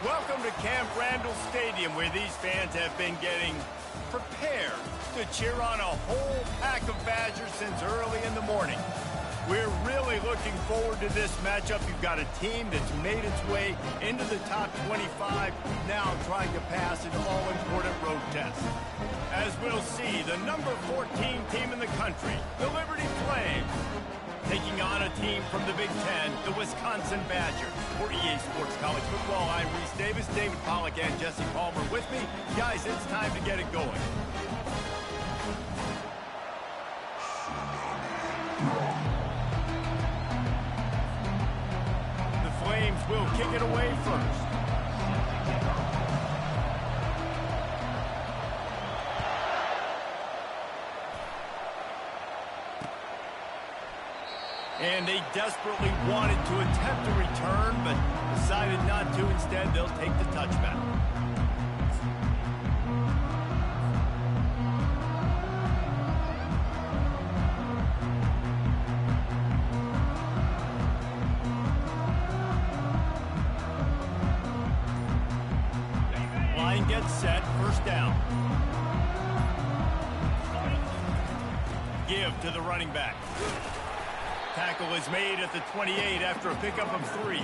Welcome to Camp Randall Stadium, where these fans have been getting prepared to cheer on a whole pack of Badgers since early in the morning. We're really looking forward to this matchup. You've got a team that's made its way into the top 25, now trying to pass an all-important road test. As we'll see, the number 14 team in the country, the Liberty Flames, taking on a team from the Big Ten, the Wisconsin Badgers. For EA Sports College Football, I'm Reese Davis, David Pollack, and Jesse Palmer with me. Guys, it's time to get it going. The Flames will kick it away first. And they desperately wanted to attempt a return, but decided not to. Instead, they'll take the touchback. Line gets set, first down. Give to the running back. Tackle is made at the 28 after a pickup of 3.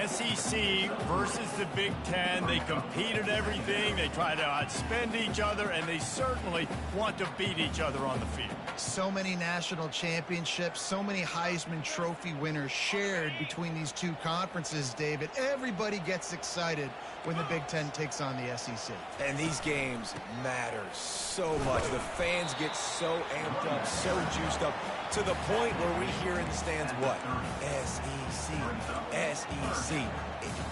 SEC versus the Big Ten. They compete at everything. They try to outspend each other, and they certainly want to beat each other on the field. So many national championships, so many Heisman Trophy winners shared between these two conferences, David. Everybody gets excited when the Big Ten takes on the SEC. And these games matter so much. The fans get so amped up, so juiced up, to the point where we hear in the stands what? SEC, SEC.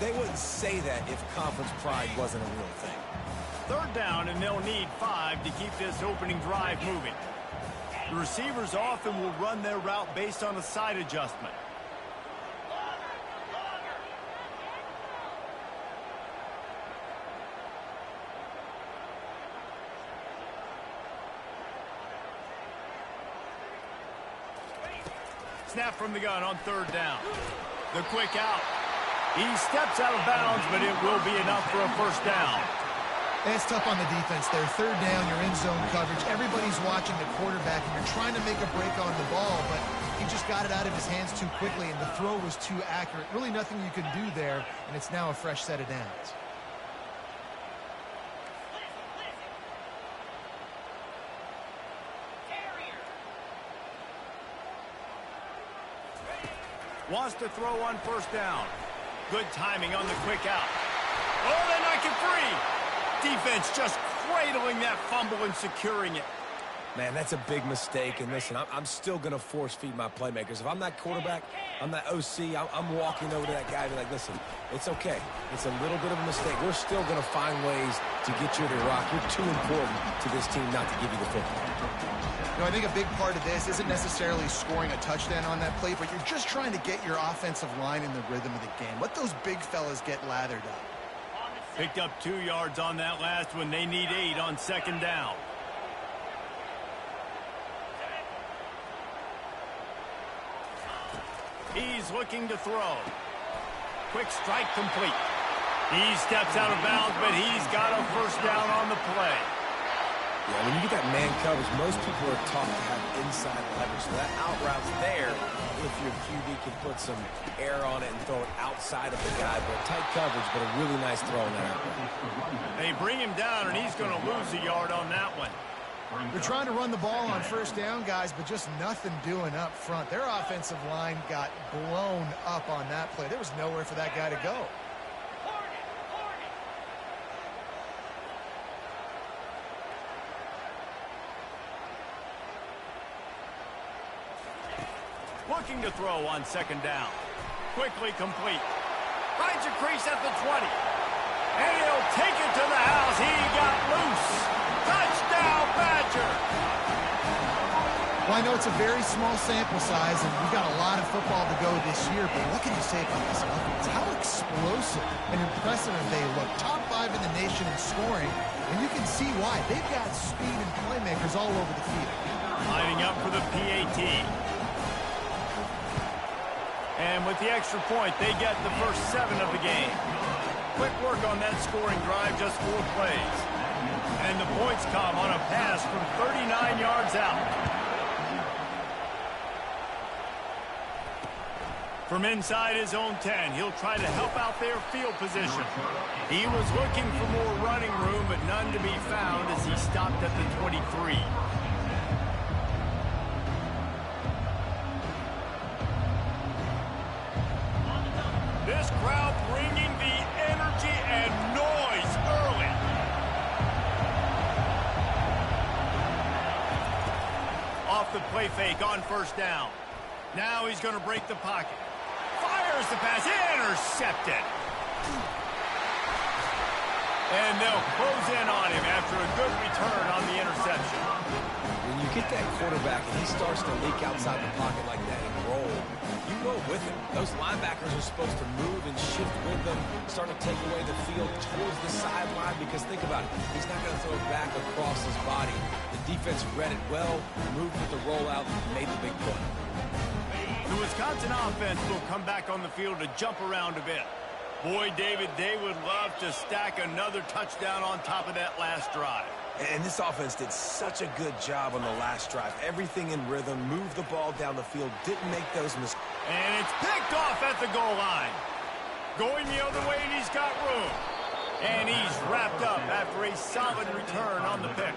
They wouldn't say that if conference pride wasn't a real thing. Third down, and they'll need 5 to keep this opening drive moving. The receivers often will run their route based on a side adjustment. Snap from the gun on third down. The quick out. He steps out of bounds, but it will be enough for a first down. And it's tough on the defense there. Third down, you're in zone coverage. Everybody's watching the quarterback, and you're trying to make a break on the ball, but he just got it out of his hands too quickly, and the throw was too accurate. Really nothing you can do there, and it's now a fresh set of downs. Wants to throw on first down. Good timing on the quick out. Oh, they knock it free. Defense just cradling that fumble and securing it. Man, that's a big mistake. And listen, I'm still going to force feed my playmakers. If I'm that quarterback, I'm that OC, I'm walking over to that guy and be like, listen, it's okay. It's a little bit of a mistake. We're still going to find ways to get you to rock. You're too important to this team not to give you the football. You know, I think a big part of this isn't necessarily scoring a touchdown on that play, but you're just trying to get your offensive line in the rhythm of the game. Let those big fellas get lathered up. Picked up 2 yards on that last one. They need 8 on second down. He's looking to throw. Quick strike complete. He steps out of bounds, but he's got a first down on the play. Yeah, when you get that man coverage, most people are taught to have inside leverage. So that out route's there if your QB can put some air on it and throw it outside of the guy. But tight coverage, but a really nice throw in that. They bring him down, and he's going to lose a yard on that one. They're trying to run the ball on first down, guys, but just nothing doing up front. Their offensive line got blown up on that play. There was nowhere for that guy to go. Looking to throw on second down. Quickly complete. Finds a crease at the 20. And he'll take it to the house. He got loose. Touchdown, Badger. Well, I know it's a very small sample size, and we've got a lot of football to go this year, but what can you say about this offense? How explosive and impressive they look. Top 5 in the nation in scoring, and you can see why. They've got speed and playmakers all over the field. Lining up for the PAT. And with the extra point, they get the first 7 of the game. Quick work on that scoring drive, just 4 plays. And the points come on a pass from 39 yards out. From inside his own 10, he'll try to help out their field position. He was looking for more running room, but none to be found as he stopped at the 23. This crowd bringing the energy and noise early. Off the play fake on first down. Now he's going to break the pocket. Fires the pass. Intercepted. And they'll close in on him after a good return on the interception. When you get that quarterback and he starts to leak outside the pocket like that and roll, you go with him. Those linebackers are supposed to move and shift with them, start to take away the field towards the sideline, because think about it, he's not going to throw it back across his body. The defense read it well, moved with the rollout, and made the big play. The Wisconsin offense will come back on the field to jump around a bit. Boy, David, they would love to stack another touchdown on top of that last drive. And this offense did such a good job on the last drive. Everything in rhythm, moved the ball down the field, didn't make those mistakes. And it's picked off at the goal line. Going the other way, and he's got room. And he's wrapped up after a solid return on the pick.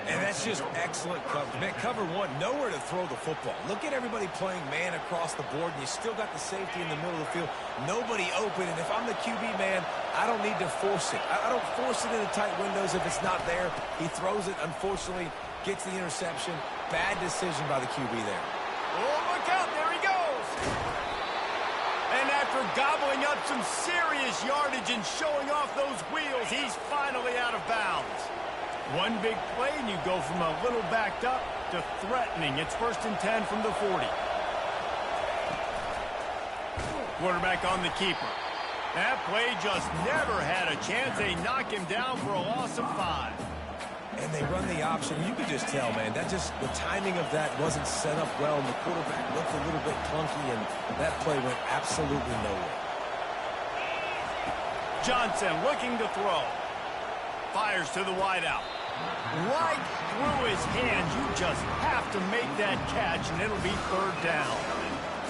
And that's just excellent coverage. Man, cover one, nowhere to throw the football. Look at everybody playing man across the board, and you still got the safety in the middle of the field. Nobody open, and if I'm the QB, man, I don't need to force it. I don't force it into tight windows if it's not there. He throws it, unfortunately, gets the interception. Bad decision by the QB there. Oh, look out, there he goes. And after gobbling up some serious yardage and showing off those wheels, he's finally out of bounds. One big play, and you go from a little backed up to threatening. It's 1st and 10 from the 40. Quarterback on the keeper. That play just never had a chance. They knock him down for a loss of 5. And they run the option. You could just tell, man, that just, the timing of that wasn't set up well, and the quarterback looked a little bit clunky, and that play went absolutely nowhere. Johnson looking to throw. Fires to the wideout. Right through his hands. You just have to make that catch, and it'll be 3rd down.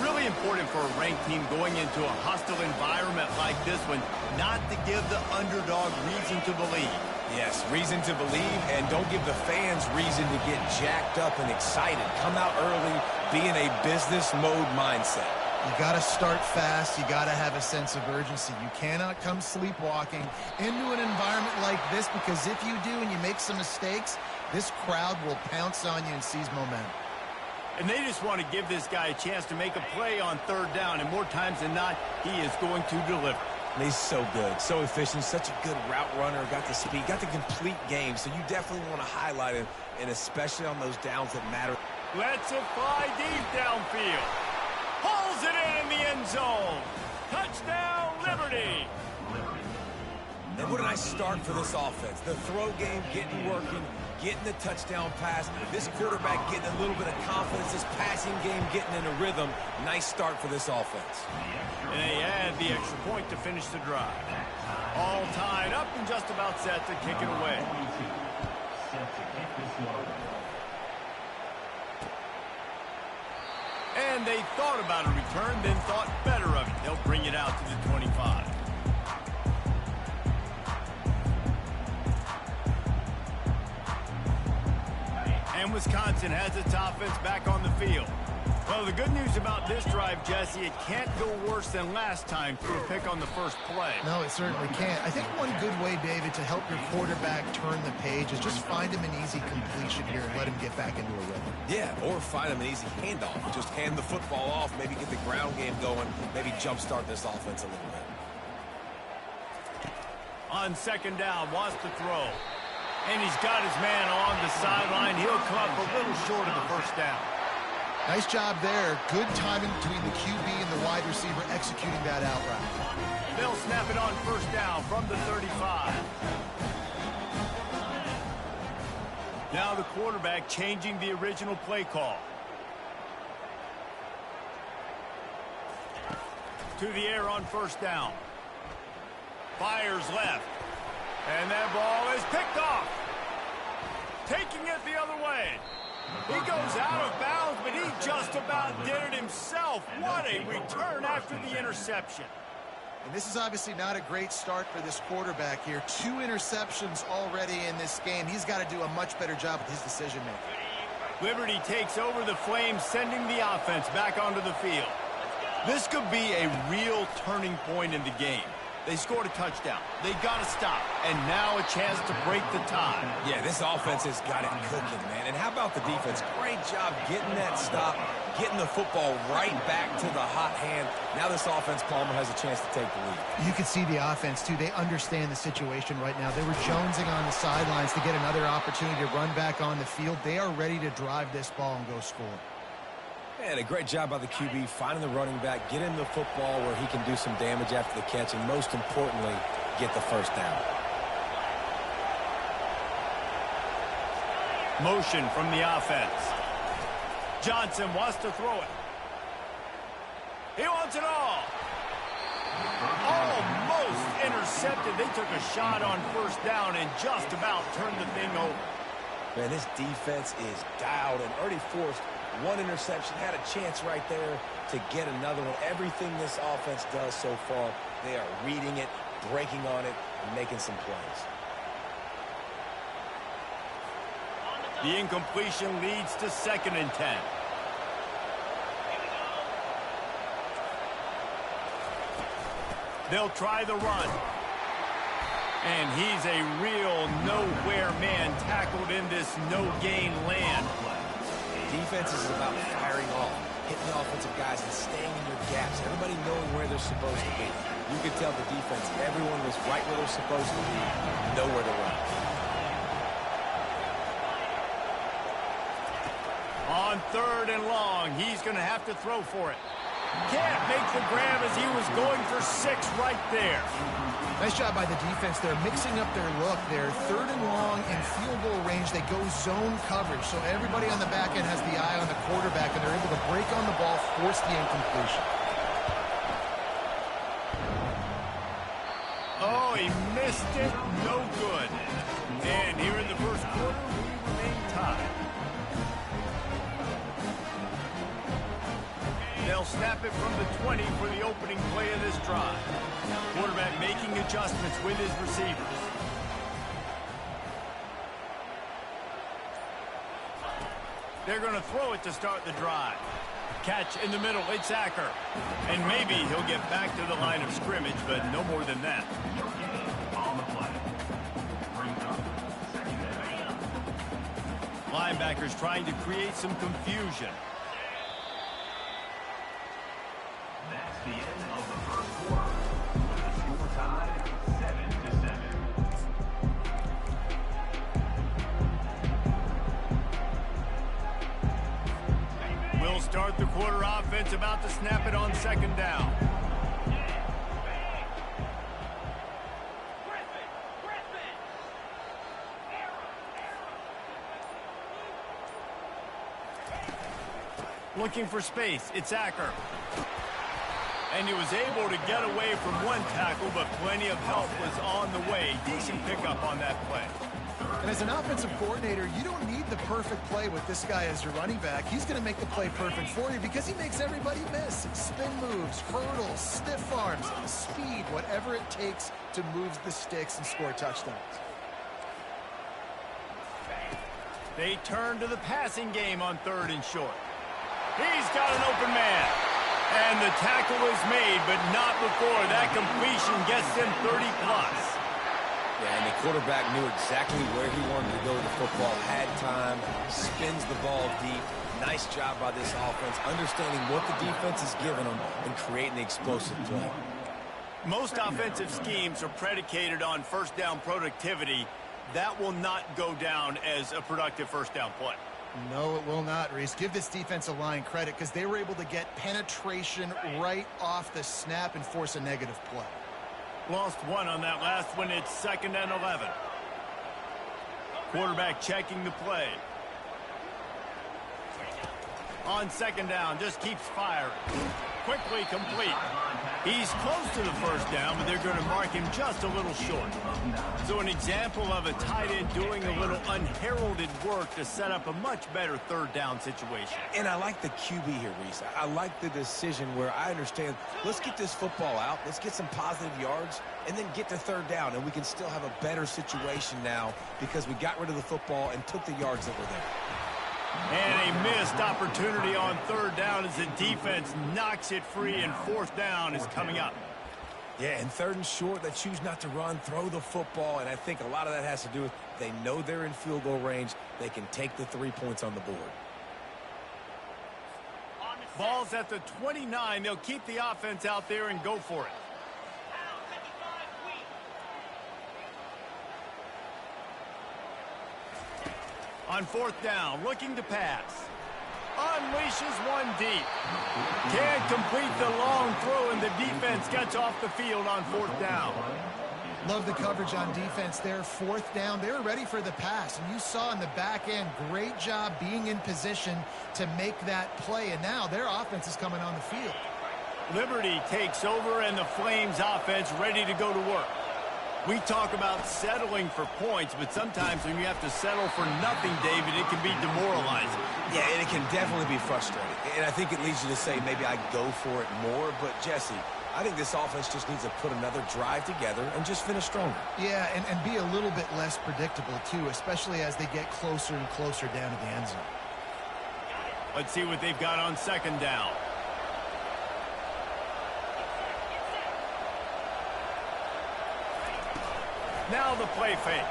Really important for a ranked team going into a hostile environment like this one, not to give the underdog reason to believe. Yes, reason to believe, and don't give the fans reason to get jacked up and excited. Come out early, be in a business mode mindset. You got to start fast. You got to have a sense of urgency. You cannot come sleepwalking into an environment like this, because if you do and you make some mistakes, this crowd will pounce on you and seize momentum. And they just want to give this guy a chance to make a play on 3rd down, and more times than not, he is going to deliver. And he's so good, so efficient, such a good route runner, got the speed, got the complete game, so you definitely want to highlight him, and especially on those downs that matter. Lets it fly deep downfield. Pulls it in the end zone. Touchdown, Liberty. And what a nice start for this offense. The throw game getting working, getting the touchdown pass. This quarterback getting a little bit of confidence. This passing game getting in a rhythm. Nice start for this offense. And they add the extra point to finish the drive. All tied up and just about set to kick it away. And they thought about a return, then thought better of it. They'll bring it out to the 25. And Wisconsin has its offense back on the field. Well, the good news about this drive, Jesse, it can't go worse than last time through a pick on the first play. No, it certainly can't. I think one good way, David, to help your quarterback turn the page is just find him an easy completion here and let him get back into a rhythm. Yeah, or find him an easy handoff. Just hand the football off, maybe get the ground game going, maybe jumpstart this offense a little bit. On 2nd down, wants to throw. And he's got his man on the sideline. He'll come up a little short of the 1st down. Nice job there. Good timing between the QB and the wide receiver executing that out route. They'll snap it on 1st down from the 35. Now the quarterback changing the original play call. To the air on 1st down. Fires left. And that ball is picked off. Taking it the other way. He goes out of bounds, but he just about did it himself. What a return after the interception. And this is obviously not a great start for this quarterback here. 2 interceptions already in this game. He's got to do a much better job with his decision-making. Liberty takes over the Flames, sending the offense back onto the field. This could be a real turning point in the game. They scored a touchdown. They got to stop. And now a chance to break the tie. Yeah, this offense has got it cooking, man. And how about the defense? Great job getting that stop, getting the football right back to the hot hand. Now this offense, Palmer, has a chance to take the lead. You can see the offense, too. They understand the situation right now. They were jonesing on the sidelines to get another opportunity to run back on the field. They are ready to drive this ball and go score. Man, a great job by the QB, finding the running back, get him the football where he can do some damage after the catch, and most importantly, get the first down. Motion from the offense. Johnson wants to throw it. He wants it all. Almost intercepted. They took a shot on first down and just about turned the thing over. Man, this defense is dialed and already forced one interception, had a chance right there to get another one. Everything this offense does so far, they are reading it, breaking on it, and making some plays. The incompletion leads to 2nd and 10. They'll try the run. And he's a real nowhere man tackled in this no-gain land. Defense is about firing off, hitting the offensive guys and staying in your gaps. Everybody knowing where they're supposed to be. You could tell the defense, everyone was right where they're supposed to be, nowhere to run. On 3rd and long, he's going to have to throw for it. Can't make the grab as he was going for 6 right there. Nice job by the defense. They're mixing up their look. They're 3rd and long in field goal range. They go zone coverage, so everybody on the back end has the eye on the quarterback, and they're able to break on the ball, force the incompletion. Oh, he missed it. No good. And here in the first quarter, we remain tied. They'll snap it from the 20 for the opening play of this drive. Quarterback making adjustments with his receivers. They're going to throw it to start the drive. Catch in the middle, it's Acker. And maybe he'll get back to the line of scrimmage, but no more than that. Linebackers trying to create some confusion. That's the end of the first quarter. With the score tied 7-7. We'll start the quarter offense, about to snap it on 2nd down. Looking for space, it's Acker. And he was able to get away from one tackle, but plenty of help was on the way. Decent pickup on that play. And as an offensive coordinator, you don't need the perfect play with this guy as your running back. He's going to make the play perfect for you because he makes everybody miss. Spin moves, hurdles, stiff arms, speed, whatever it takes to move the sticks and score touchdowns. They turn to the passing game on 3rd and short. He's got an open man. And the tackle is made, but not before that completion gets him 30+. Yeah, and the quarterback knew exactly where he wanted to go with the football, had time, spins the ball deep. Nice job by this offense, understanding what the defense is giving them and creating the explosive play. Most offensive schemes are predicated on first down productivity. That will not go down as a productive first down play. No, it will not, Reese. Give this defensive line credit because they were able to get penetration right off the snap and force a negative play. Lost one on that last one. It's 2nd and 11. Quarterback checking the play. On 2nd down, just keeps firing. Quickly complete. He's close to the first down, but they're going to mark him just a little short. So an example of a tight end doing a little unheralded work to set up a much better third down situation. And I like the QB here, Reese. I like the decision where I understand, let's get this football out, let's get some positive yards, and then get to third down, and we can still have a better situation now because we got rid of the football and took the yards that were there. And a missed opportunity on third down as the defense knocks it free, and fourth down is coming up. Yeah, and third and short, they choose not to run, throw the football, and I think a lot of that has to do with they know they're in field goal range. They can take the 3 points on the board. Ball's at the 29. They'll keep the offense out there and go for it. On fourth down, looking to pass. Unleashes one deep. Can't complete the long throw, and the defense gets off the field on fourth down. Love the coverage on defense there. Fourth down, they were ready for the pass. And you saw in the back end, great job being in position to make that play. And now their offense is coming on the field. Liberty takes over, and the Flames offense ready to go to work. We talk about settling for points, but sometimes when you have to settle for nothing, David, it can be demoralizing. Yeah, and it can definitely be frustrating. And I think it leads you to say maybe I go for it more. But, Jesse, I think this offense just needs to put another drive together and just finish stronger. Yeah, and be a little bit less predictable, too, especially as they get closer and closer down to the end zone. Let's see what they've got on second down. Now the play fake.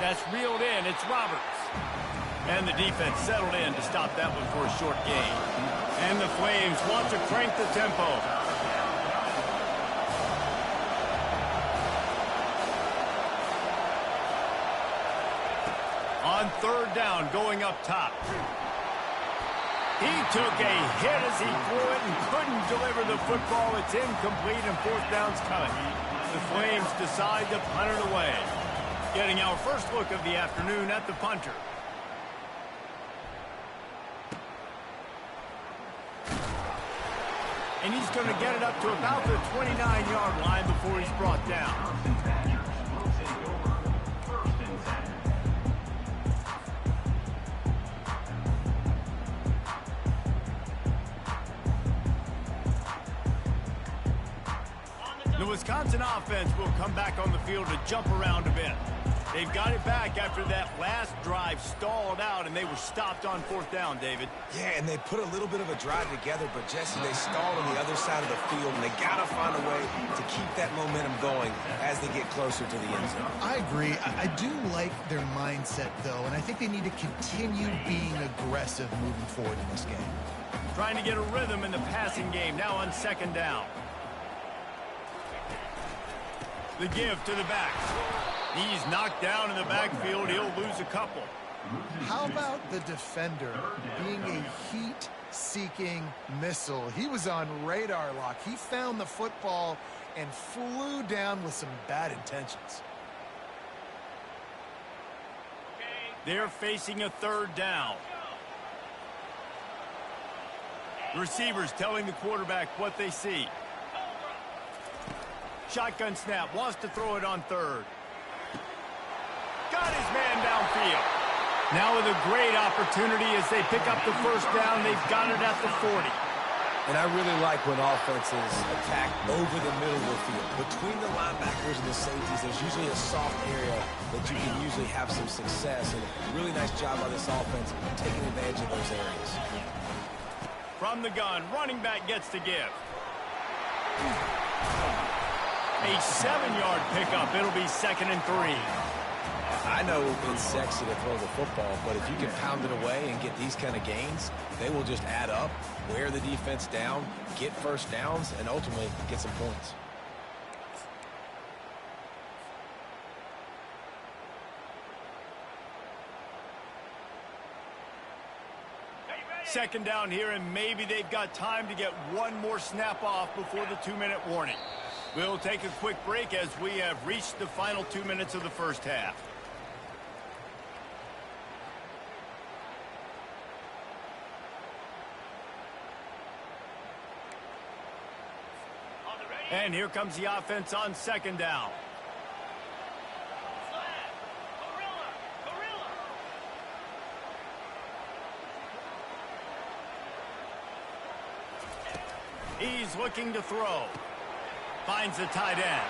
That's reeled in. It's Roberts. And the defense settled in to stop that one for a short gain. And the Flames want to crank the tempo. On third down, going up top. He took a hit as he threw it and couldn't deliver the football. It's incomplete, and fourth down's coming. The Flames decide to punt it away. Getting our first look of the afternoon at the punter. And he's going to get it up to about the 29-yard line before he's brought down. The Wisconsin offense will come back on the field to jump around a bit. They've got it back after that last drive stalled out, and they were stopped on fourth down, David. Yeah, and they put a little bit of a drive together, but, Jesse, they stalled on the other side of the field, and they got to find a way to keep that momentum going as they get closer to the end zone. I agree. I do like their mindset, though, and I think they need to continue being aggressive moving forward in this game. Trying to get a rhythm in the passing game, now on second down. The give to the backs. He's knocked down in the backfield. He'll lose a couple. How about the defender being a heat-seeking missile? He was on radar lock. He found the football and flew down with some bad intentions. They're facing a third down. Receivers telling the quarterback what they see. Shotgun snap, wants to throw it on third. Got his man downfield. Now with a great opportunity as they pick up the first down, they've got it at the 40. And I really like when offenses attack over the middle of the field. Between the linebackers and the safeties, there's usually a soft area that you can usually have some success. And a really nice job by this offense taking advantage of those areas. From the gun, running back gets to give. A 7-yard pickup. It'll be 2nd and 3. I know it's sexy to throw the football, but if you can pound it away and get these kind of gains, they will just add up, wear the defense down, get first downs, and ultimately get some points. Second down here, and maybe they've got time to get one more snap off before the 2-minute warning. We'll take a quick break as we have reached the final 2 minutes of the first half. And here comes the offense on second down. He's looking to throw. Finds the tight end.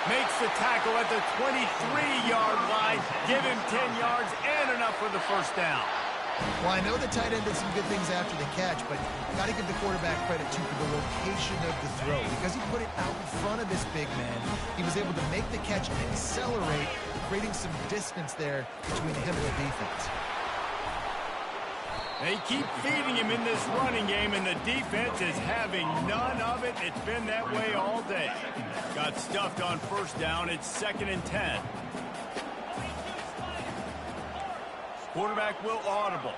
Makes the tackle at the 23-yard line. Give him 10 yards and enough for the first down. Well, I know the tight end did some good things after the catch, but got to give the quarterback credit, too, for the location of the throw. Because he put it out in front of this big man, he was able to make the catch and accelerate, creating some distance there between him and the defense. They keep feeding him in this running game, and the defense is having none of it. It's been that way all day. Got stuffed on first down. It's 2nd and 10. Quarterback will audible.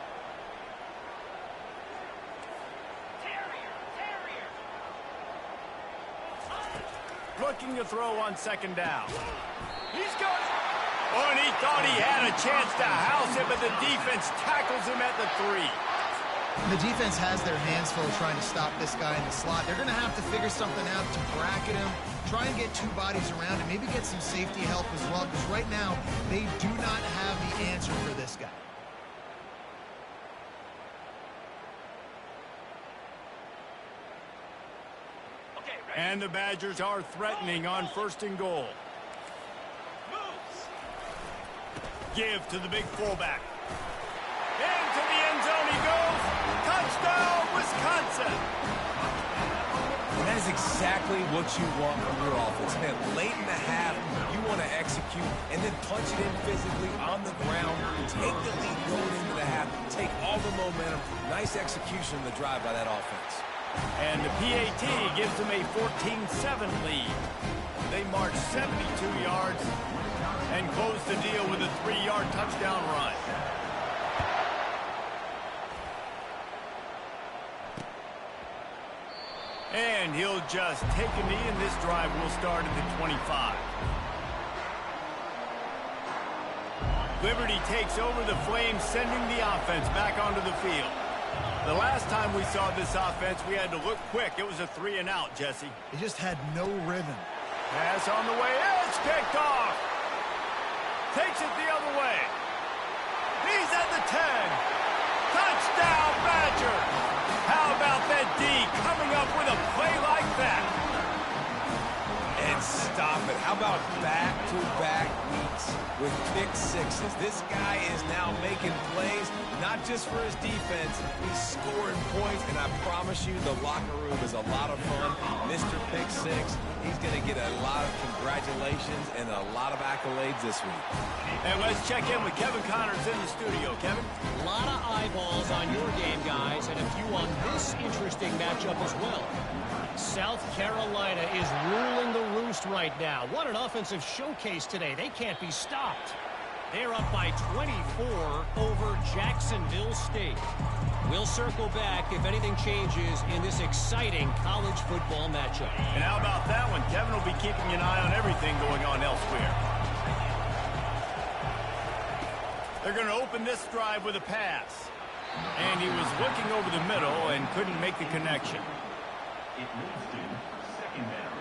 Looking to throw on second down. He's got it. Oh, and he thought he had a chance to house it, but the defense tackles him at the 3. The defense has their hands full trying to stop this guy in the slot. They're going to have to figure something out to bracket him, try and get 2 bodies around him, maybe get some safety help as well, because right now they do not have the answer for this guy. And the Badgers are threatening on 1st and goal. Give to the big fullback. Into the end zone he goes. Touchdown, Wisconsin. And that is exactly what you want from your offense. Man, late in the half, you want to execute and then punch it in physically on the ground. Take the lead going into the half. Take all the momentum. Nice execution of the drive by that offense. And the PAT gives them a 14-7 lead. They march 72 yards and close the deal with a 3-yard touchdown run. And he'll just take a knee, and this drive will start at the 25. Liberty takes over the Flames, sending the offense back onto the field. The last time we saw this offense, we had to look quick. It was a 3-and-out, Jesse. He just had no rhythm. Pass on the way. It's picked off. Takes it the other way. He's at the 10. Touchdown, Badgers. How about that D coming up with a play like that? And stop it. How about back-to-back weeks with pick sixes? This guy is now making plays, not just for his defense. He's scoring points, and I promise you the locker room is a lot of fun. Mr. Pick Six, he's going to get a lot of congratulations and a lot of accolades this week. And let's check in with Kevin Connors in the studio. Kevin? A lot of eyeballs on your game, guys, and a few on this interesting matchup as well. South Carolina is ruling the roost right now. What an offensive showcase today. They can't be stopped. They're up by 24 over Jacksonville State. We'll circle back if anything changes in this exciting college football matchup. And how about that one? Kevin will be keeping an eye on everything going on elsewhere. They're going to open this drive with a pass. And he was looking over the middle and couldn't make the connection. It moves to 2nd down.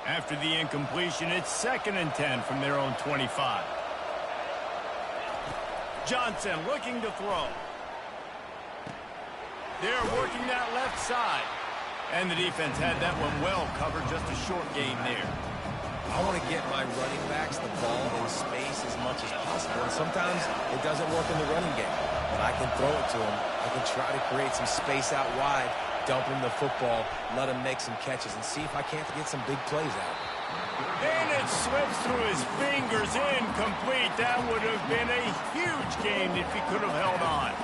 After the incompletion, it's 2nd and 10 from their own 25. Johnson looking to throw. They're working that left side. And the defense had that one well covered, just a short gain there. I want to get my running backs the ball in space as much as possible. And sometimes it doesn't work in the running game. But I can throw it to them. I can try to create some space out wide, dump him the football, let him make some catches, and see if I can't get some big plays out. And it slips through his fingers, incomplete. That would have been a huge gain if he could have held on.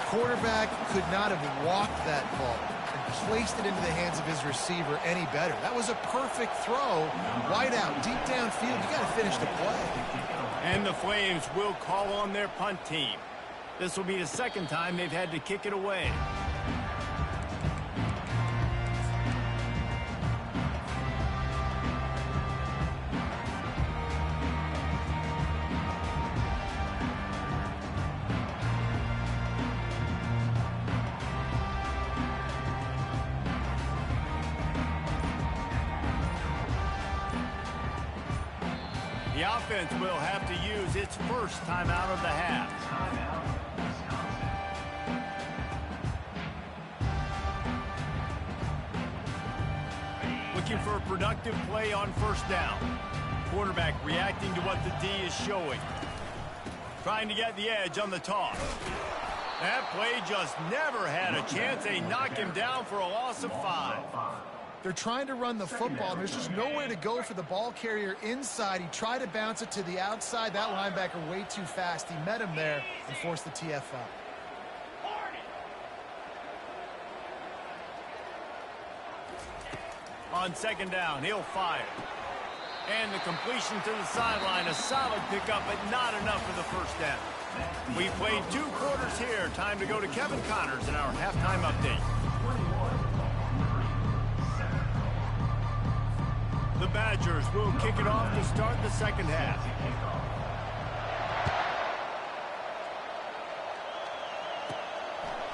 Quarterback could not have walked that ball and placed it into the hands of his receiver any better. That was a perfect throw. Wide out, deep downfield. You got to finish the play. And the Flames will call on their punt team. This will be the 2nd time they've had to kick it away. The offense will have to use its first timeout of the half. Looking for a productive play on first down. Quarterback reacting to what the D is showing. Trying to get the edge on the toss. That play just never had a chance. They knock him down for a loss of 5. They're trying to run the football. There's just nowhere to go for the ball carrier inside. He tried to bounce it to the outside. That linebacker way too fast. He met him there and forced the TFL. On second down, he'll fire. And the completion to the sideline, a solid pickup, but not enough for the first down. We played 2 quarters here. Time to go to Kevin Connors in our halftime update. The Badgers will kick it off to start the second half.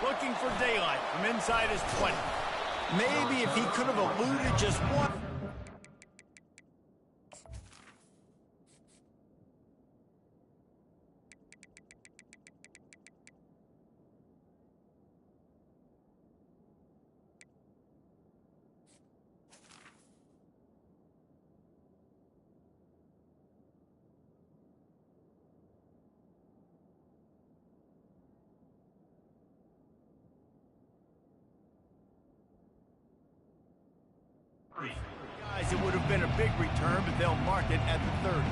Looking for daylight from inside his 20. Maybe if he could have eluded just one. Guys, it would have been a big return, but they'll mark it at the 30.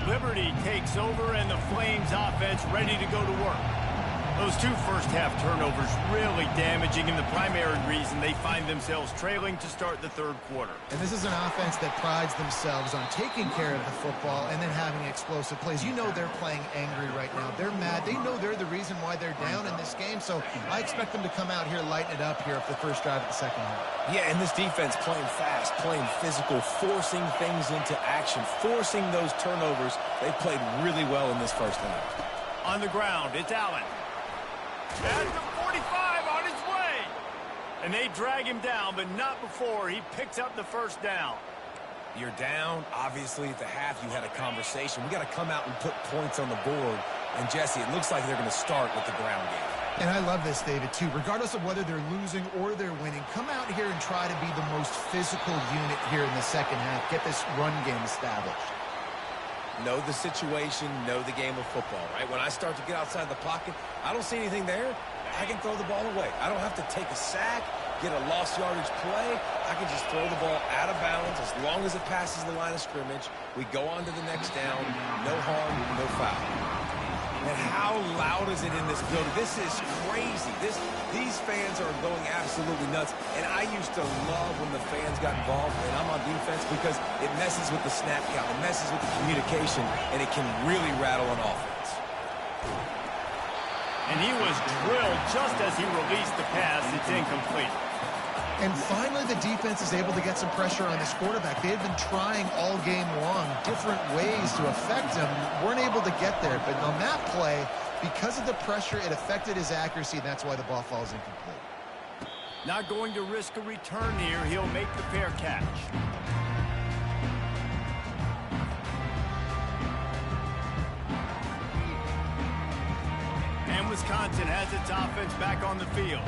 Liberty takes over, and the Flames offense ready to go to work. Those 2 first-half turnovers really damaging, and the primary reason they find themselves trailing to start the third quarter. And this is an offense that prides themselves on taking care of the football and then having explosive plays. You know they're playing angry right now. They're mad. They know they're the reason why they're down in this game, so I expect them to come out here, lighten it up here for the first drive of the second half. Yeah, and this defense playing fast, playing physical, forcing things into action, forcing those turnovers. They played really well in this first half. On the ground, it's Allen. At the 45 on his way. And they drag him down, but not before he picks up the first down. You're down. Obviously, at the half, you had a conversation. We got to come out and put points on the board. And, Jesse, it looks like they're going to start with the ground game. And I love this, David, too. Regardless of whether they're losing or they're winning, come out here and try to be the most physical unit here in the second half. Get this run game established. Know the situation, know the game of football, right? When I start to get outside the pocket, I don't see anything there. I can throw the ball away. I don't have to take a sack, get a lost yardage play. I can just throw the ball out of bounds as long as it passes the line of scrimmage. We go on to the next down. No harm, no foul. And how loud is it in this building? This is crazy. These fans are going absolutely nuts. And I used to love when the fans got involved, and I'm on defense, because it messes with the snap count. It messes with the communication, and it can really rattle an offense. And he was drilled just as he released the pass. It's incomplete. And finally, the defense is able to get some pressure on this quarterback. They had been trying all game long different ways to affect him. Weren't able to get there. But on that play, because of the pressure, it affected his accuracy, and that's why the ball falls incomplete. Not going to risk a return here. He'll make the fair catch. And Wisconsin has its offense back on the field.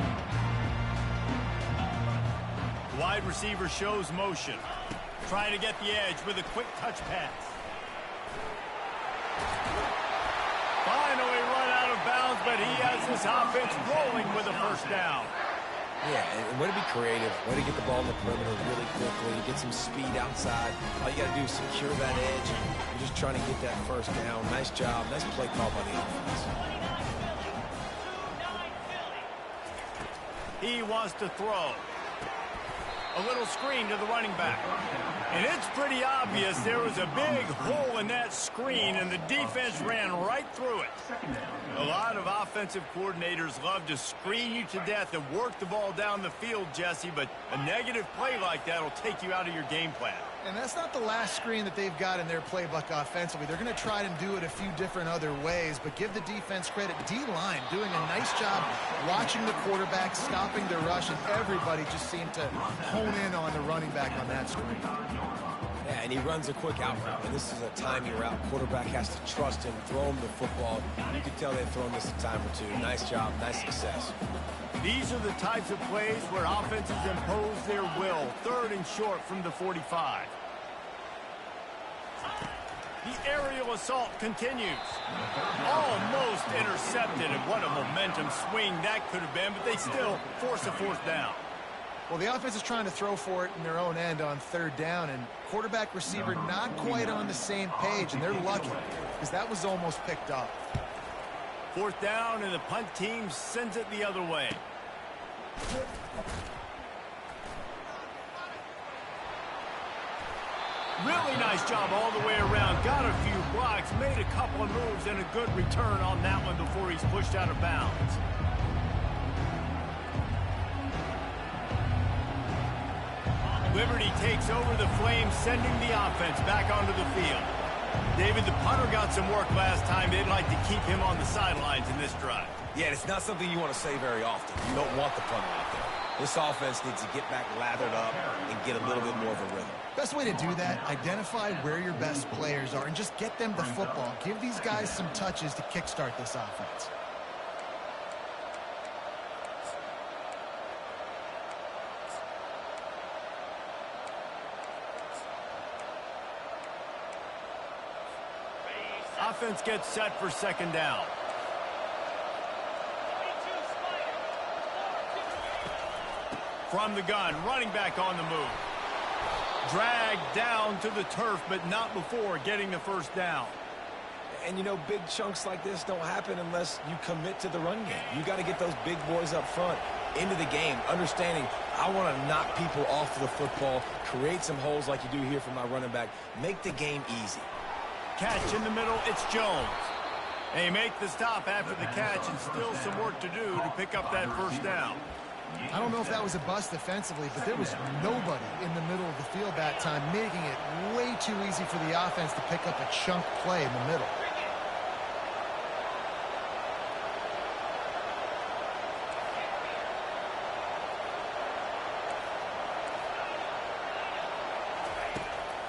Wide receiver shows motion. Trying to get the edge with a quick touch pass. Finally run out of bounds, but he has this offense rolling with a first down. Yeah, and way to be creative, way to get the ball in the perimeter really quickly, get some speed outside. All you got to do is secure that edge. You're just trying to get that first down. Nice job. Nice play call by the offense. He wants to throw. A little screen to the running back. And it's pretty obvious there was a big hole in that screen, and the defense ran right through it. A lot of offensive coordinators love to screen you to death and work the ball down the field, Jesse, but a negative play like that will take you out of your game plan. And that's not the last screen that they've got in their playbook offensively. They're going to try and do it a few different other ways, but give the defense credit. D-line doing a nice job watching the quarterback, stopping the rush, and everybody just seemed to hone in on the running back on that screen. Yeah, and he runs a quick out route, and this is a timing route. Quarterback has to trust him, throw him the football. You can tell they've thrown this a time or two. Nice job, nice success. These are the types of plays where offenses impose their will. 3rd and short from the 45. The aerial assault continues. Almost intercepted, and what a momentum swing that could have been, but they still force a 4th down. Well, the offense is trying to throw for it in their own end on 3rd down, and quarterback receiver not quite on the same page, and they're lucky because that was almost picked up. 4th down, and the punt team sends it the other way. Really nice job all the way around. Got a few blocks, made a couple of moves, and a good return on that one before he's pushed out of bounds. Liberty takes over the Flames, sending the offense back onto the field. David, the punter got some work last time. They'd like to keep him on the sidelines in this drive. Yeah, it's not something you want to say very often. You don't want the punter out there. This offense needs to get back lathered up and get a little bit more of a rhythm. Best way to do that, identify where your best players are and just get them the football. Give these guys some touches to kickstart this offense. Offense gets set for 2nd down. From the gun, running back on the move. Dragged down to the turf, but not before getting the 1st down. And, you know, big chunks like this don't happen unless you commit to the run game. You got to get those big boys up front into the game, understanding I want to knock people off the football, create some holes like you do here for my running back, make the game easy. Catch in the middle, it's Jones. They make the stop after the catch, and still some work to do to pick up that 1st down. I don't know if that was a bust defensively, but there was nobody in the middle of the field that time, making it way too easy for the offense to pick up a chunk play in the middle.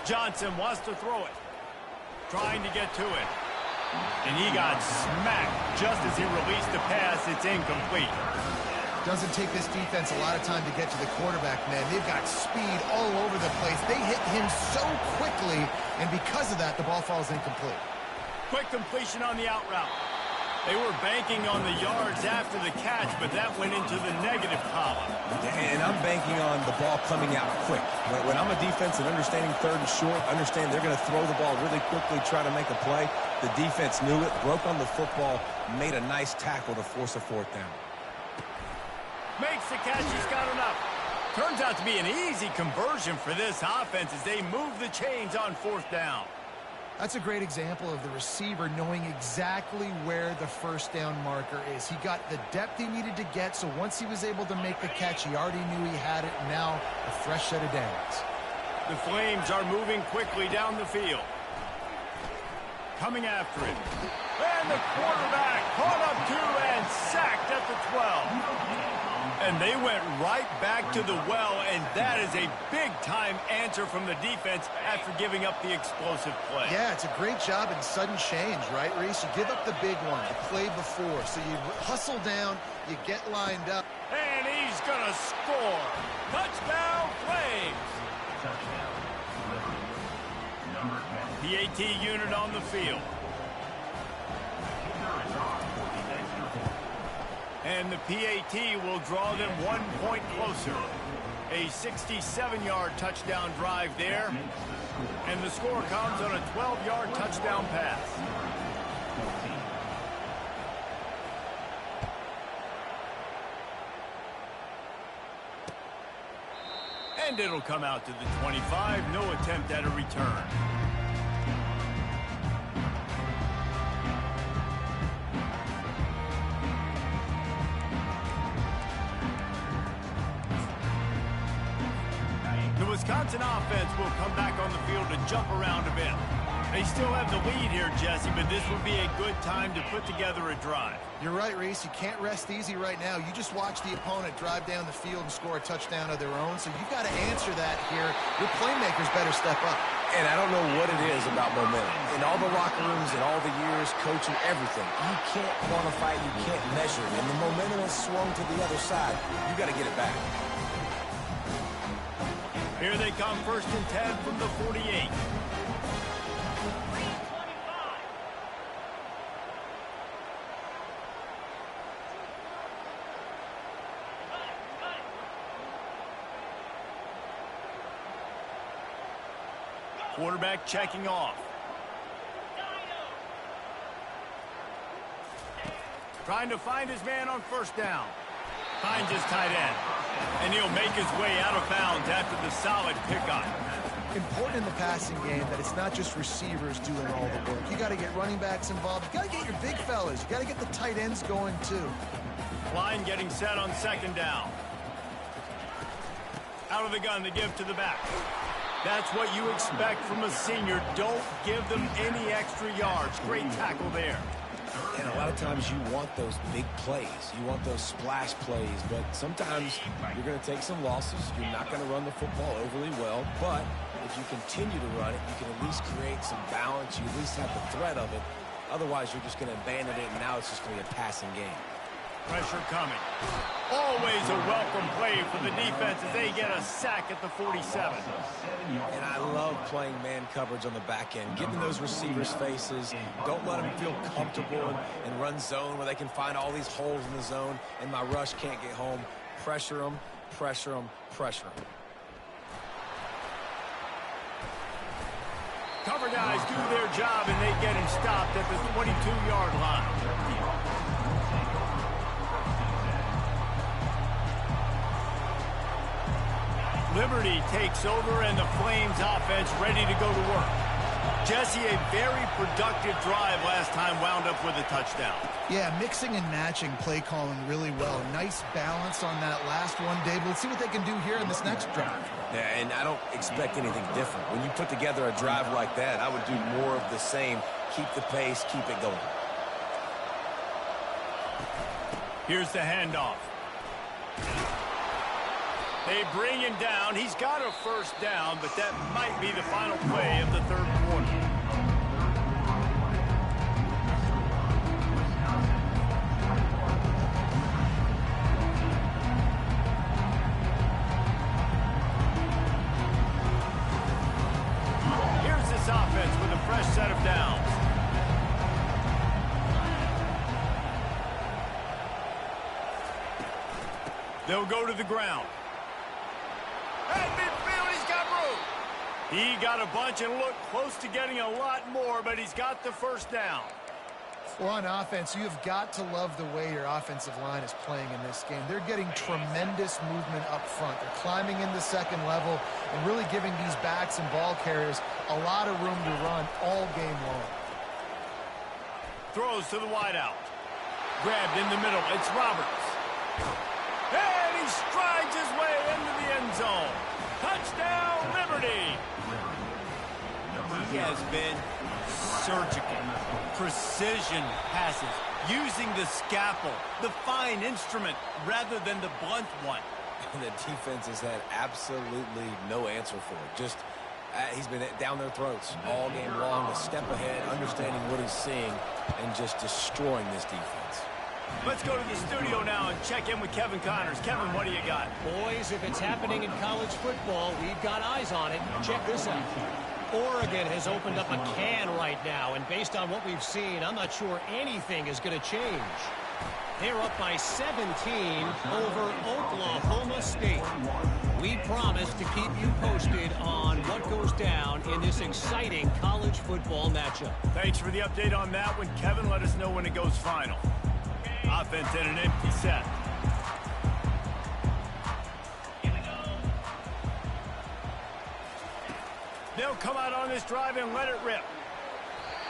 Johnson wants to throw it. Trying to get to it. And he got smacked just as he released the pass. It's incomplete. Doesn't take this defense a lot of time to get to the quarterback, man. They've got speed all over the place. They hit him so quickly, and because of that, the ball falls incomplete. Quick completion on the out route. They were banking on the yards after the catch, but that went into the negative column. And I'm banking on the ball coming out quick. When I'm a defense and understanding 3rd and short, understand they're going to throw the ball really quickly, try to make a play. The defense knew it, broke on the football, made a nice tackle to force a 4th down. Makes the catch, he's got enough. Turns out to be an easy conversion for this offense as they move the chains on 4th down. That's a great example of the receiver knowing exactly where the 1st down marker is. He got the depth he needed to get, so once he was able to make the catch, he already knew he had it, and now a fresh set of downs. The Flames are moving quickly down the field. Coming after it. And the quarterback caught up to and sacked at the 12. And they went right back to the well, and that is a big-time answer from the defense after giving up the explosive play. Yeah, it's a great job in sudden change, right, Reese? You give up the big one, the play before, so you hustle down, you get lined up. And he's going to score. Touchdown, Flames. Touchdown. Number 10. PAT unit on the field. And the PAT will draw them 1 point closer. A 67-yard touchdown drive there. And the score comes on a 12-yard touchdown pass. And it'll come out to the 25. No attempt at a return. Wisconsin offense will come back on the field to jump around a bit. They still have the lead here, Jesse, but this would be a good time to put together a drive. You're right, Reese. You can't rest easy right now. You just watch the opponent drive down the field and score a touchdown of their own, so you've got to answer that here. Your playmakers better step up. And I don't know what it is about momentum. In all the locker rooms, in all the years, coaching, everything, you can't quantify it, you can't measure it. And the momentum has swung to the other side. You got to get it back. Here they come, 1st and 10 from the 48. Quarterback checking off. Trying to find his man on 1st down. Finds his tight end. And he'll make his way out of bounds after the solid pickup. Important in the passing game that it's not just receivers doing all the work. You got to get running backs involved. You got to get your big fellas. You got to get the tight ends going too. Line getting set on 2nd down. Out of the gun to give to the back. That's what you expect from a senior. Don't give them any extra yards. Great tackle there. And a lot of times you want those big plays. You want those splash plays. But sometimes you're going to take some losses. You're not going to run the football overly well. But if you continue to run it, you can at least create some balance. You at least have the threat of it. Otherwise, you're just going to abandon it, and now it's just going to be a passing game. Pressure coming. Always a welcome play for the defense as they get a sack at the 47. And I love playing man coverage on the back end, giving those receivers faces. Don't let them feel comfortable and run zone where they can find all these holes in the zone and my rush can't get home. Pressure them, pressure them, pressure them. Cover guys do their job and they get him stopped at the 22-yard line. Liberty takes over and the Flames offense ready to go to work. Jesse, a very productive drive last time wound up with a touchdown. Yeah, mixing and matching play calling really well. Nice balance on that last one, Dave. Let's see what they can do here in this next drive. Yeah, and I don't expect anything different. When you put together a drive like that, I would do more of the same. Keep the pace, keep it going. Here's the handoff. They bring him down. He's got a 1st down, but that might be the final play of the 3rd quarter. Here's this offense with a fresh set of downs. They'll go to the ground. At midfield, he's got room. He got a bunch and looked close to getting a lot more, but he's got the 1st down. Well, on offense, you've got to love the way your offensive line is playing in this game. They're getting tremendous movement up front. They're climbing in the 2nd level and really giving these backs and ball carriers a lot of room to run all game long. Throws to the wideout. Grabbed in the middle. It's Roberts. And he strides his way into the end zone. Touchdown, Liberty. He has been surgical, precision passes, using the scalpel, the fine instrument, rather than the blunt one. And the defense has had absolutely no answer for it. Just, he's been down their throats all game long, a step ahead, understanding what he's seeing, and just destroying this defense. Let's go to the studio now and check in with Kevin Connors. Kevin, what do you got? Boys, if it's happening in college football, we've got eyes on it. Check this out. Oregon has opened up a can right now, and based on what we've seen, I'm not sure anything is going to change. They're up by 17 over Oklahoma State. We promise to keep you posted on what goes down in this exciting college football matchup. Thanks for the update on that one, Kevin. Let us know when it goes final. Offense in an empty set. They'll come out on this drive and let it rip.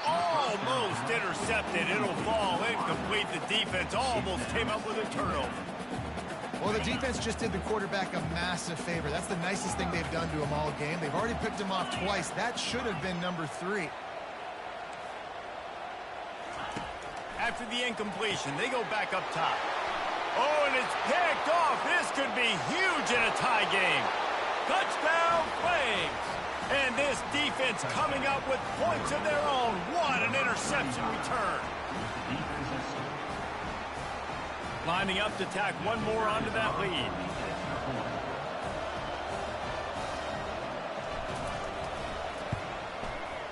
Almost intercepted. It'll fall incomplete. The defense almost came up with a turnover. Well, Well, the defense just did the quarterback a massive favor. That's the nicest thing they've done to him all game. They've already picked him off twice. That should have been number 3. After the incompletion, they go back up top. Oh, and it's picked off. This could be huge in a tie game. Touchdown, Flames. And this defense coming up with points of their own. What an interception return. Lining up to tack one more onto that lead.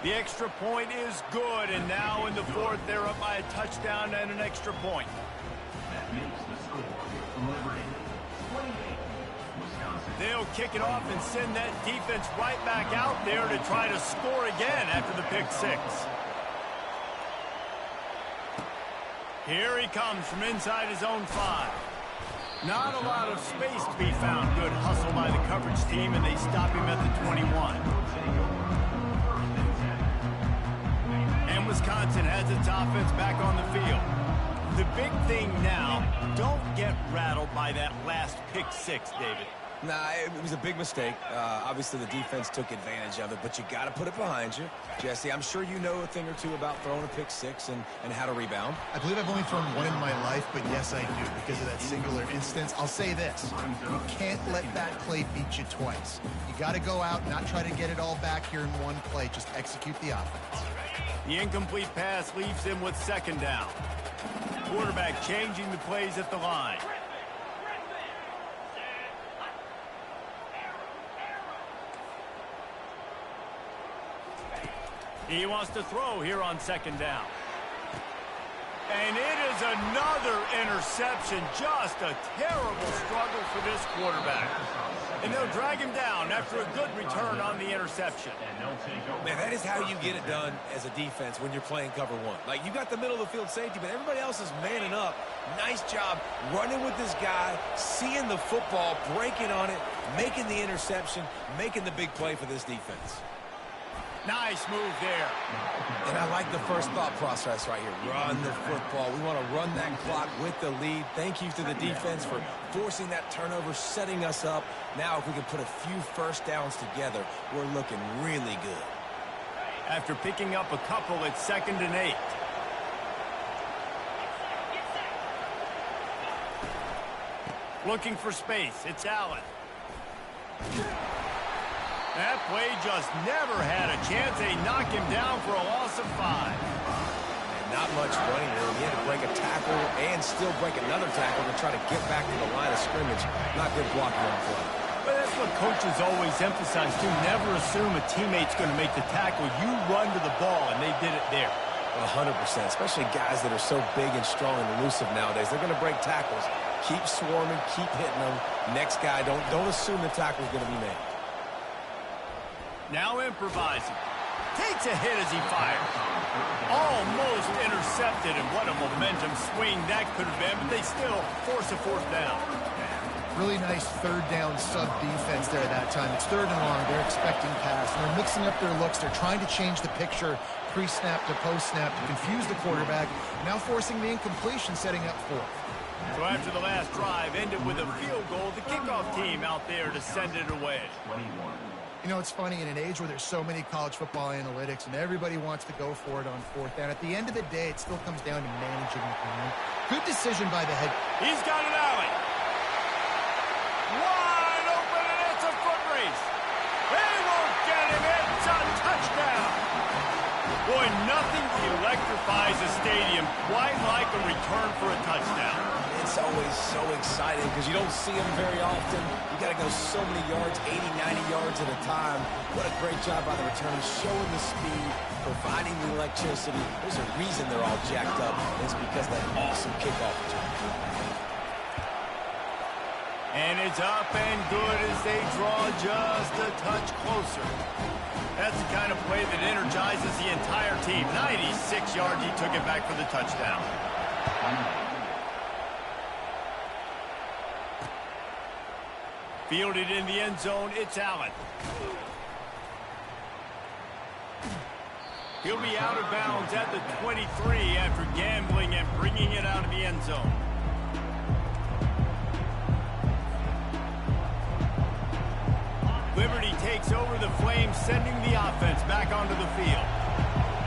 The extra point is good, and now in the 4th, they're up by a touchdown and an extra point. That makes the score Liberty 28, Wisconsin. They'll kick it off and send that defense right back out there to try to score again after the pick 6. Here he comes from inside his own 5. Not a lot of space to be found. Good hustle by the coverage team, and they stop him at the 21. And Wisconsin has its offense back on the field. The big thing now, don't get rattled by that last pick 6, David. Nah, it was a big mistake. Obviously, the defense took advantage of it, but you got to put it behind you. Jesse, I'm sure you know a thing or two about throwing a pick 6 and how to rebound. I believe I've only thrown one in my life, but yes, I do because of that singular instance. I'll say this. You can't let that play beat you twice. You got to go out, not try to get it all back here in one play. Just execute the offense. The incomplete pass leaves him with 2nd down. Quarterback changing the plays at the line. He wants to throw here on 2nd down. And it is another interception. Just a terrible struggle for this quarterback. And they'll drag him down after a good return on the interception. Man, that is how you get it done as a defense when you're playing cover 1. Like, you got the middle of the field safety, but everybody else is manning up. Nice job running with this guy, seeing the football, breaking on it, making the interception, making the big play for this defense. Nice move there. And I like the first thought process right here. Run the football. We want to run that clock with the lead. Thank you to the defense for forcing that turnover, setting us up. Now, if we can put a few first downs together, we're looking really good. After picking up a couple, it's 2nd and 8. Looking for space. It's Allen. That play just never had a chance. They knock him down for a loss of 5. And not much running room. He had to break a tackle and still break another tackle to try to get back to the line of scrimmage. Not good blocking on play. But that's what coaches always emphasize, too. Never assume a teammate's going to make the tackle. You run to the ball, and they did it there. 100%, especially guys that are so big and strong and elusive nowadays. They're going to break tackles. Keep swarming, keep hitting them. Next guy, don't assume the tackle's going to be made. Now improvising. Takes a hit as he fires. Almost intercepted, and what a momentum swing that could have been, but they still force a 4th down. Really nice 3rd down sub defense there that time. It's 3rd and long. They're expecting pass. And they're mixing up their looks. They're trying to change the picture pre-snap to post-snap to confuse the quarterback. Now forcing the incompletion, setting up 4th. So after the last drive ended with a field goal, the kickoff team out there to send it away. You know, it's funny, in an age where there's so many college football analytics and everybody wants to go for it on 4th down, at the end of the day, it still comes down to managing the game. Good decision by the head. He's got it, Allen. Wide open, and it's a foot race. They won't get him. It's a touchdown. Boy, nothing electrifies a stadium quite like a return for a touchdown. It's always so exciting because you don't see them very often. You got to go so many yards, 80, 90 yards at a time. What a great job by the returners, showing the speed, providing the electricity. There's a reason they're all jacked up. It's because of that awesome kickoff return. And it's up and good as they draw just a touch closer. That's the kind of play that energizes the entire team. 96 yards, he took it back for the touchdown. Fielded in the end zone, it's Allen. He'll be out of bounds at the 23 after gambling and bringing it out of the end zone. Liberty takes over the Flames, sending the offense back onto the field.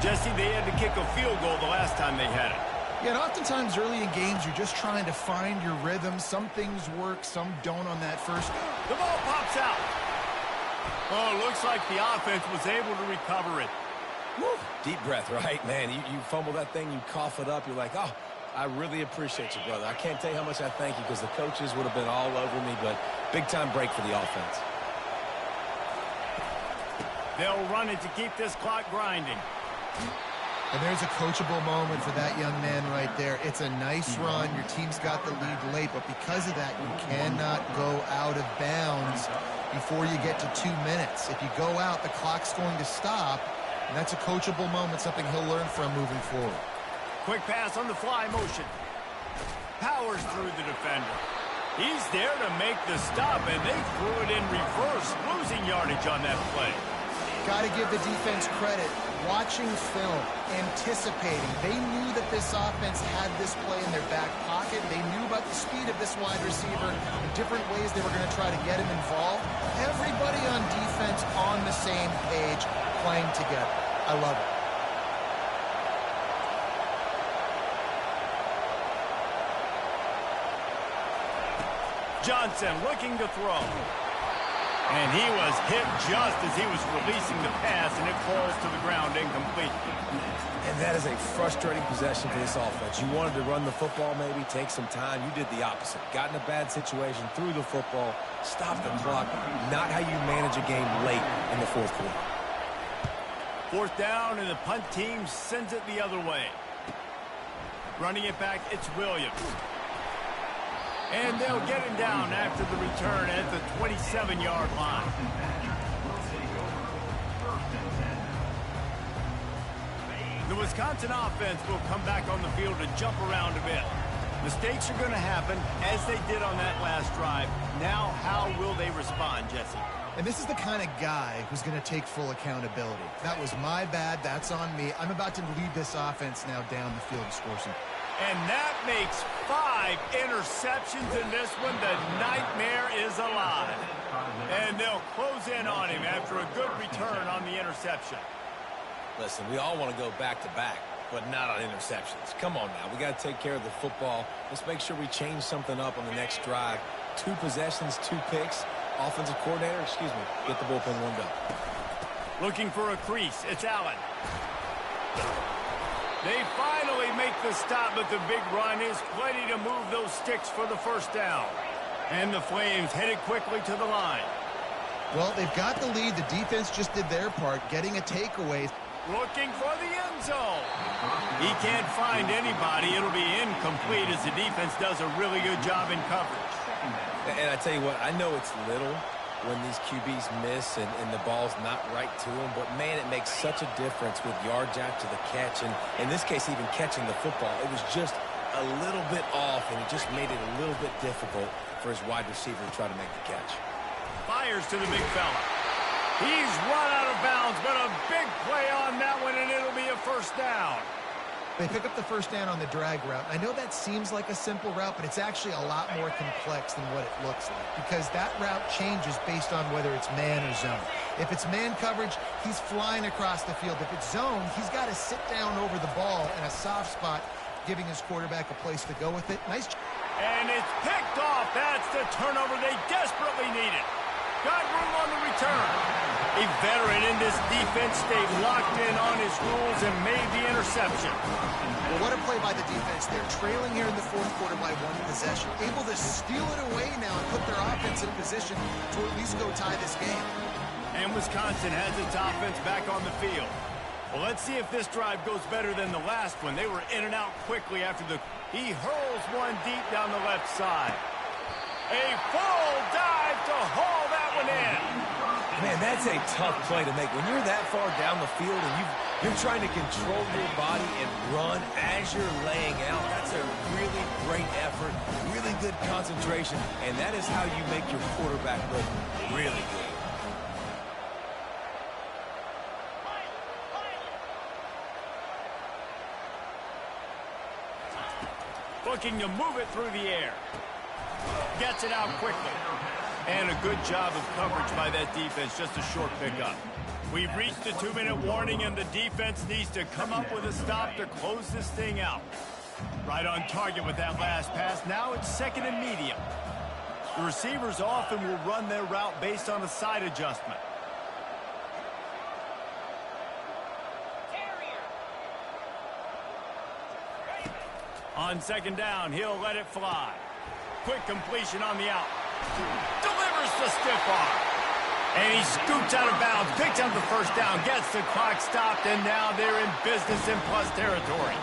Jesse, they had to kick a field goal the last time they had it. Yeah, and oftentimes early in games, you're just trying to find your rhythm. Some things work, some don't on that first. The ball pops out. Oh, looks like the offense was able to recover it. Woo. Deep breath, right? Man, you fumble that thing, you cough it up, you're like, oh, I really appreciate you, brother. I can't tell you how much I thank you because the coaches would have been all over me, but big-time break for the offense. They'll run it to keep this clock grinding. And there's a coachable moment for that young man right there. It's a nice run. Your team's got the lead late, but because of that, you cannot go out of bounds before you get to 2 minutes. If you go out, the clock's going to stop, and that's a coachable moment, something he'll learn from moving forward. Quick pass on the fly motion. Powers through the defender. He's there to make the stop, and they threw it in reverse, losing yardage on that play. Got to give the defense credit. Watching film, anticipating. They knew that this offense had this play in their back pocket. They knew about the speed of this wide receiver, the different ways they were going to try to get him involved. Everybody on defense on the same page, playing together. I love it. Johnson looking to throw. And he was hit just as he was releasing the pass, and it falls to the ground incomplete. And that is a frustrating possession for this offense. You wanted to run the football, maybe take some time. You did the opposite. Got in a bad situation, threw the football, stopped the clock. Not how you manage a game late in the fourth quarter. Fourth down, and the punt team sends it the other way. Running it back, it's Williams. And they'll get him down after the return at the 27-yard line. The Wisconsin offense will come back on the field to jump around a bit. Mistakes are going to happen, as they did on that last drive. Now, how will they respond, Jesse? And this is the kind of guy who's going to take full accountability. That was my bad. That's on me. I'm about to lead this offense now down the field and score some. And that makes 5 interceptions in this one. The nightmare is alive. And they'll close in on him after a good return on the interception. Listen, we all want to go back-to-back, but not on interceptions. Come on now. We got to take care of the football. Let's make sure we change something up on the next drive. 2 possessions, 2 picks. Offensive coordinator, get the bullpen warmed up. Looking for a crease. It's Allen. They finally make the stop, but the big run is plenty to move those sticks for the first down. And the Flames headed quickly to the line. Well, they've got the lead. The defense just did their part, getting a takeaway. Looking for the end zone. He can't find anybody. It'll be incomplete as the defense does a really good job in coverage. And I tell you what, I know it's little when these QBs miss and the ball's not right to them, but man, it makes such a difference with yards after the catch, and in this case, even catching the football. It was just a little bit off, and it just made it a little bit difficult for his wide receiver to try to make the catch. Fires to the big fella. He's run out of bounds, but a big play on that one, and it'll be a first down. They pick up the first down on the drag route. I know that seems like a simple route, but it's actually a lot more complex than what it looks like because that route changes based on whether it's man or zone. If it's man coverage, he's flying across the field. If it's zone, he's got to sit down over the ball in a soft spot, giving his quarterback a place to go with it. Nice. And it's picked off. That's the turnover they desperately needed. Got room on the return. A veteran in this defense stayed locked in on his rules and made the interception. Well, what a play by the defense. They're trailing here in the fourth quarter by 1 possession. Able to steal it away now and put their offense in position to at least go tie this game. And Wisconsin has its offense back on the field. Well, let's see if this drive goes better than the last one. They were in and out quickly after the... He hurls one deep down the left side. A full dive to haul that one in. Man, that's a tough play to make. When you're that far down the field and you're trying to control your body and run as you're laying out, that's a really great effort, really good concentration, and that is how you make your quarterback look really good. Looking to move it through the air. Gets it out quickly. And a good job of coverage by that defense, just a short pickup. We've reached the 2-minute warning, and the defense needs to come up with a stop to close this thing out. Right on target with that last pass. Now it's second and medium. The receivers often will run their route based on a side adjustment. On second down, he'll let it fly. Quick completion on the out. Delivers the stiff arm. And he scoots out of bounds, picks up the first down, gets the clock stopped, and now they're in business in plus territory.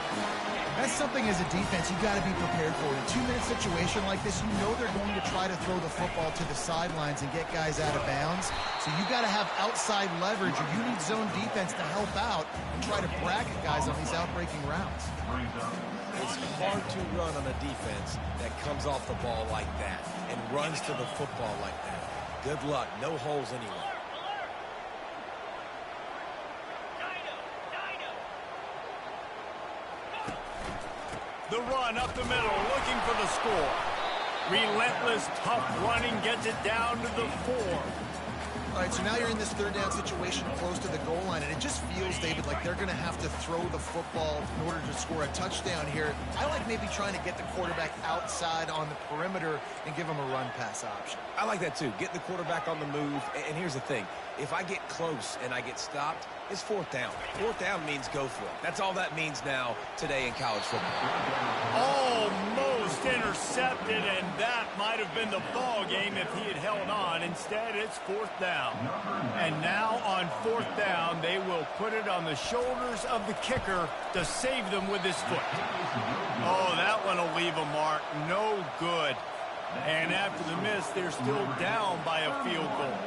That's something as a defense you've got to be prepared for. In a 2-minute situation like this, you know they're going to try to throw the football to the sidelines and get guys out of bounds. So you've got to have outside leverage, or you need zone defense to help out and try to bracket guys on these outbreaking routes. It's hard to run on a defense that comes off the ball like that and runs to the football like that. Good luck. No holes anywhere. The run up the middle, looking for the score. Relentless, tough running gets it down to the 4. All right, so now you're in this third down situation close to the goal line, and it just feels, David, like they're going to have to throw the football in order to score a touchdown here. I like maybe trying to get the quarterback outside on the perimeter and give him a run-pass option. I like that, too. Get the quarterback on the move. And here's the thing. If I get close and I get stopped, it's fourth down. Fourth down means go for it. That's all that means now today in college football. Almost intercepted, and that might have been the ball game if he had held on. Instead, it's fourth down. And now on fourth down, they will put it on the shoulders of the kicker to save them with his foot. Oh, that one will leave a mark. No good. And after the miss, they're still down by a field goal.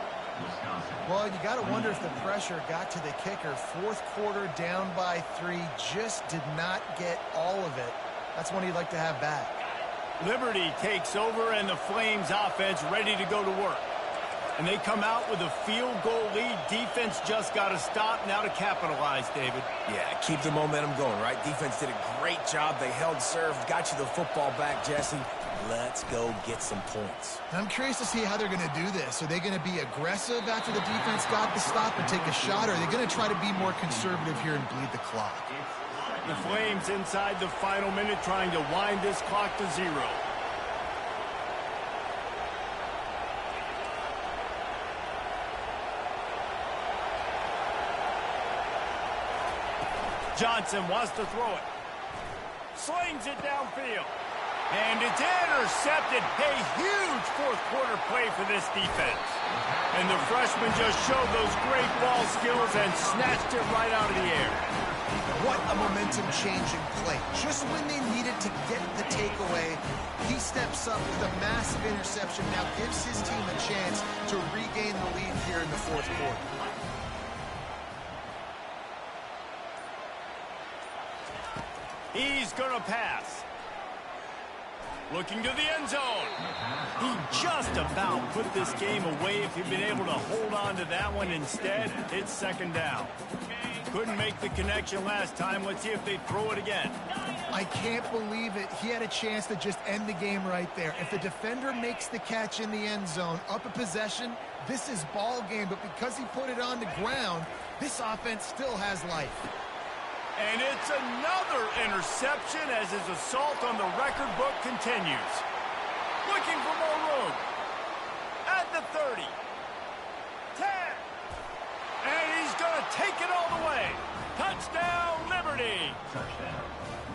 Well, you got to wonder if the pressure got to the kicker. Fourth quarter, down by 3, just did not get all of it. That's one he'd like to have back. Liberty takes over, and the Flames offense ready to go to work. And they come out with a field goal lead. Defense just got to stop now to capitalize, David. Yeah, keep the momentum going, right? Defense did a great job. They held serve, got you the football back, Jesse. Let's go get some points. I'm curious to see how they're going to do this. Are they going to be aggressive after the defense got the stop and take a shot? Or are they going to try to be more conservative here and bleed the clock? The Flames inside the final minute trying to wind this clock to 0. Johnson wants to throw it. Slings it downfield. And it's intercepted. A huge fourth quarter play for this defense. And the freshman just showed those great ball skills and snatched it right out of the air. What a momentum-changing play. Just when they needed to get the takeaway, he steps up with a massive interception. Now gives his team a chance to regain the lead here in the fourth quarter. He's going to pass. Looking to the end zone. He just about put this game away if he'd been able to hold on to that one. Instead, it's second down. Couldn't make the connection last time. Let's see if they throw it again. I can't believe it. He had a chance to just end the game right there. If the defender makes the catch in the end zone, up a possession, this is ball game. But because he put it on the ground, this offense still has life. And it's another interception as his assault on the record book continues. Looking for more room. At the 30. 10. And he's going to take it all the way. Touchdown, Liberty. Touchdown,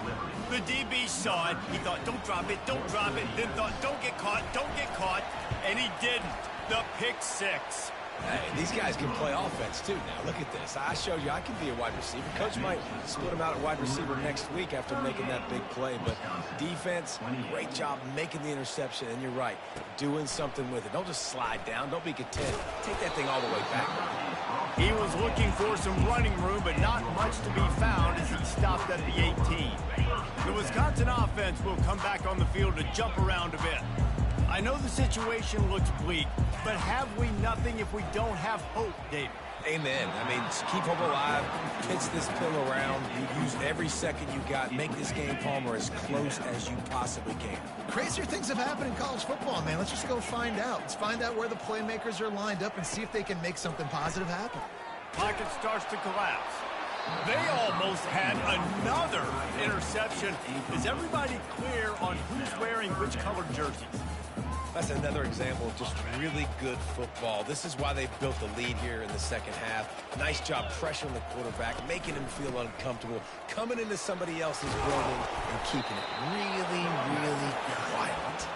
Liberty. The DB saw it. He thought, don't drop it, don't drop it. Then thought, don't get caught, don't get caught. And he didn't. The pick 6. Hey, these guys can play offense, too, now. Look at this. I showed you I can be a wide receiver. Coach might split him out at wide receiver next week after making that big play. But defense, great job making the interception. And you're right, doing something with it. Don't just slide down. Don't be content. Take that thing all the way back. He was looking for some running room, but not much to be found as he stopped at the 18. The Wisconsin offense will come back on the field to jump around a bit. I know the situation looks bleak, but have we nothing if we don't have hope, David? Amen. I mean, just keep hope alive, pitch this pill around, you use every second you got, make this game, Palmer, as close as you possibly can. Crazier things have happened in college football, man. Let's just go find out. Let's find out where the playmakers are lined up and see if they can make something positive happen. Pocket starts to collapse. They almost had another interception. Is everybody clear on who's wearing which colored jerseys? That's another example of just really good football. This is why they built the lead here in the second half. Nice job pressuring the quarterback, making him feel uncomfortable, coming into somebody else's building and keeping it really, really quiet.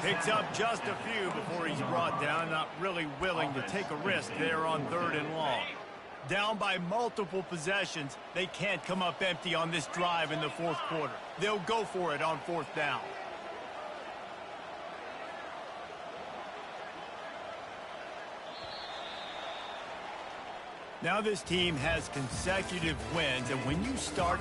Picks up just a few before he's brought down, not really willing to take a risk there on 3rd and long. Down by multiple possessions, they can't come up empty on this drive in the 4th quarter. They'll go for it on 4th down. Now this team has consecutive wins, and when you start